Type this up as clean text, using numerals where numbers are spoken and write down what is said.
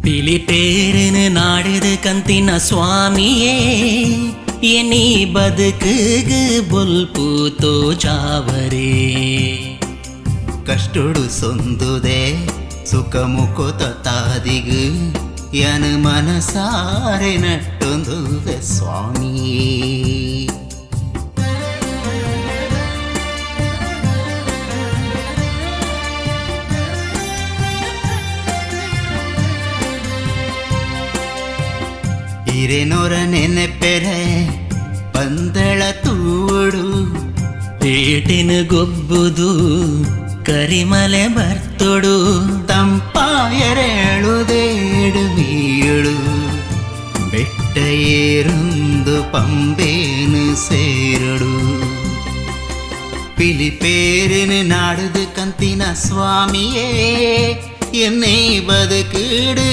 பிலிப்பேருன்னு நாடுது கந்தின சுவாமியே ಎನಿ ಬದುಕುಗು ಬೊಲ್ಪುತೋ ಜಾವರೇ ಕಷ್ಟುಡು ಸೊಂದುದೆ ಸುಖ ಮುಖತ ತಾದಿಗು ಯನ ಮನಸಾರೆ ನಟ್ಟೊಂದುವೆ ಸ್ವಾಮಿಯೇ ಹಿರೇನೋರ ನೆನೆಪೆರೆ ಪಂದಳ ತೂಡು ಪೇಟಿನ ಗೊಬ್ಬುದು ಕರಿಮಲೆ ಬರ್ತೊಡು ತಂಪಾಯರೇಳುದೇಡು ಬೀಳು ಬೆಟ್ಟ ಏರುಂದು ಪಂಬೇನು ಸೇರುಡು ಪಿಲಿಪೇರಿನ ನಾಡುದು ಕಂತಿನ ಸ್ವಾಮಿಯೇ ಎನ್ನೇ ಬದುಕುಡು